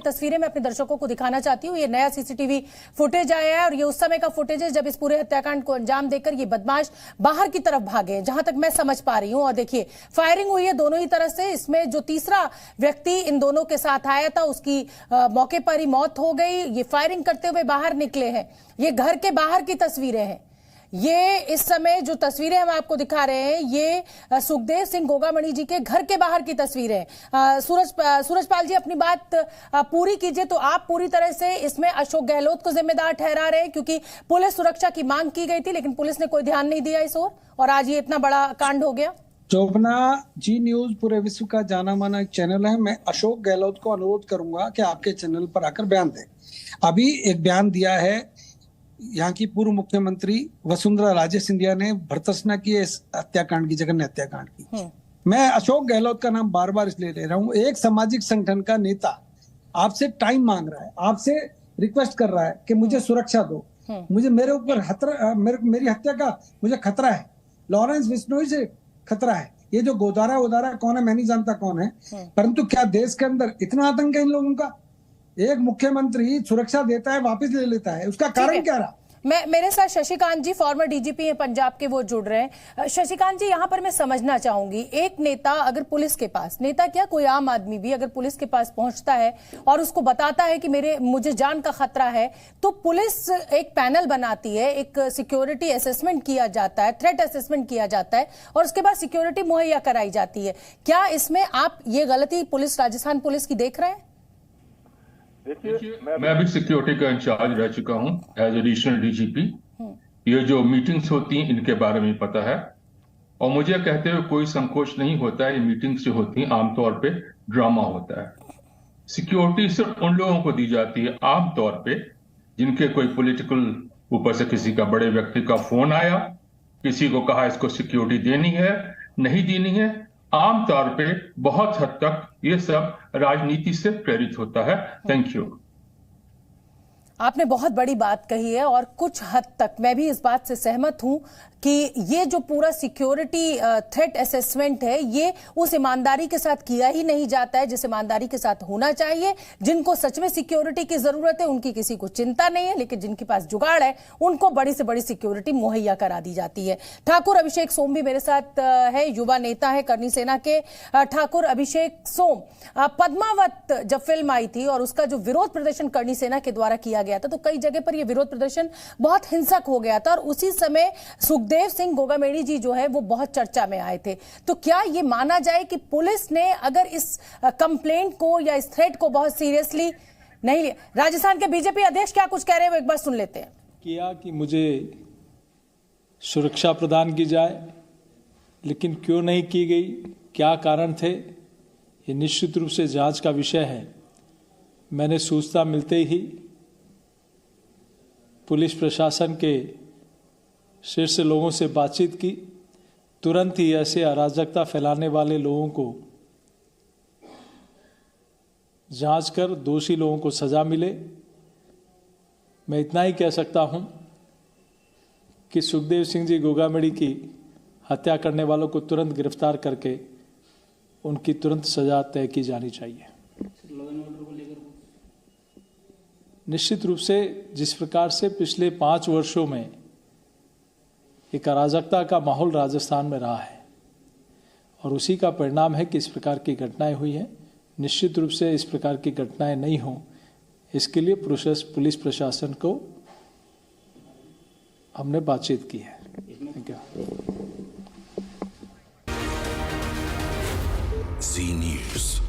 तस्वीरें मैं अपने दर्शकों को दिखाना चाहती हूँ। ये नया सीसीटीवी फुटेज आया है और ये उस समय का फुटेज है जब इस पूरे हत्याकांड को अंजाम देकर ये बदमाश बाहर की तरफ भागे, जहां तक मैं समझ पा रही हूँ। और देखिए फायरिंग हुई है दोनों ही तरफ से। इसमें जो तीसरा व्यक्ति इन दोनों के साथ आया था उसकी मौके पर ही मौत हो गई। ये फायरिंग करते हुए बाहर निकले हैं। ये घर के बाहर की तस्वीरें हैं। ये इस समय जो तस्वीरें हम आपको दिखा रहे हैं ये सुखदेव सिंह गोगामणि जी के घर के बाहर की तस्वीरें हैं। सूरजपाल जी अपनी बात पूरी कीजिए। तो आप पूरी तरह से इसमें अशोक गहलोत को जिम्मेदार ठहरा रहे हैं क्योंकि पुलिस सुरक्षा की मांग की गई थी लेकिन पुलिस ने कोई ध्यान नहीं दिया इस ओर और आज ये इतना बड़ा कांड हो गया। शोभना, जी न्यूज पूरे विश्व का जाना माना एक चैनल है। मैं अशोक गहलोत को अनुरोध करूंगा कि आपके चैनल पर आकर बयान दें। अभी एक बयान दिया है यहाँ की पूर्व मुख्यमंत्री वसुंधरा राजे सिंधिया ने भर्त्सना की इस हत्याकांड की, जघन्य हत्याकांड की। मैं अशोक गहलोत का नाम बार बार इसलिए ले रहा हूँ, एक सामाजिक संगठन का नेता आपसे टाइम मांग रहा है, आपसे रिक्वेस्ट कर रहा है कि मुझे सुरक्षा दो, मुझे मेरे ऊपर मेरी हत्या का मुझे खतरा है, लॉरेंस बिश्नोई से खतरा है। ये जो गोदारा कौन है मैं नहीं जानता कौन है, परंतु क्या देश के अंदर इतना आतंक है इन लोगों का? एक मुख्यमंत्री सुरक्षा देता है वापस ले लेता है, उसका कारण क्या रहा? मेरे साथ शशिकांत जी फॉर्मर डीजीपी हैं पंजाब के, वो जुड़ रहे हैं। शशिकांत जी यहाँ पर मैं समझना चाहूंगी, एक नेता अगर पुलिस के पास, नेता क्या कोई आम आदमी भी अगर पुलिस के पास पहुंचता है और उसको बताता है कि मुझे जान का खतरा है, तो पुलिस एक पैनल बनाती है, एक सिक्योरिटी असेसमेंट किया जाता है, थ्रेट असेसमेंट किया जाता है और उसके बाद सिक्योरिटी मुहैया कराई जाती है। क्या इसमें आप ये गलती पुलिस, राजस्थान पुलिस की देख रहे हैं? देखिए मैं अभी सिक्योरिटी का इंचार्ज रह चुका हूं एज एडिशनल डीजीपी। ये जो मीटिंग्स होती हैं इनके बारे में पता है और मुझे कहते हुए कोई संकोच नहीं होता है। ये मीटिंग्स जो होती हैं आमतौर पे ड्रामा होता है। सिक्योरिटी सिर्फ उन लोगों को दी जाती है आमतौर पे जिनके कोई पॉलिटिकल ऊपर से किसी का बड़े व्यक्ति का फोन आया, किसी को कहा इसको सिक्योरिटी देनी है, नहीं देनी है। आमतौर पे बहुत हद तक ये सब राजनीति से प्रेरित होता है। Thank you. आपने बहुत बड़ी बात कही है और कुछ हद तक मैं भी इस बात से सहमत हूं कि ये जो पूरा सिक्योरिटी थ्रेट असेसमेंट है ये उस ईमानदारी के साथ किया ही नहीं जाता है जिस ईमानदारी के साथ होना चाहिए। जिनको सच में सिक्योरिटी की जरूरत है उनकी किसी को चिंता नहीं है, लेकिन जिनके पास जुगाड़ है उनको बड़ी से बड़ी सिक्योरिटी मुहैया करा दी जाती है। ठाकुर अभिषेक सोम भी मेरे साथ है, युवा नेता है करनी सेना के। ठाकुर अभिषेक सोम, पद्मावत जब फिल्म आई थी और उसका जो विरोध प्रदर्शन करनी सेना के द्वारा किया गया था तो कई जगह पर यह विरोध प्रदर्शन बहुत हिंसक हो गया था और उसी समय सुखदेव सिंह गोगामणि जी जो है वो बहुत चर्चा में आए थे। तो क्या ये माना जाए कि पुलिस ने अगर इस कंप्लेंट को या इस थ्रेट को बहुत सीरियसली नहीं लिया? राजस्थान के बीजेपी अध्यक्ष क्या कुछ कह रहे हैं वो एक बार सुन लेते हैं। किया कि मुझे सुरक्षा प्रदान की जाए, लेकिन क्यों नहीं की गई, क्या कारण थे, ये निश्चित रूप से जांच का विषय है। मैंने सूचना मिलते ही पुलिस प्रशासन के शीर्ष लोगों से बातचीत की। तुरंत ही ऐसे अराजकता फैलाने वाले लोगों को जांच कर दोषी लोगों को सजा मिले। मैं इतना ही कह सकता हूं कि सुखदेव सिंह जी गोगामणि की हत्या करने वालों को तुरंत गिरफ्तार करके उनकी तुरंत सजा तय की जानी चाहिए। निश्चित रूप से जिस प्रकार से पिछले 5 वर्षों में एक अराजकता का माहौल राजस्थान में रहा है और उसी का परिणाम है कि इस प्रकार की घटनाएं हुई हैं। निश्चित रूप से इस प्रकार की घटनाएं नहीं हों, इसके लिए पुलिस प्रशासन को हमने बातचीत की है। Thank you. जी न्यूज़।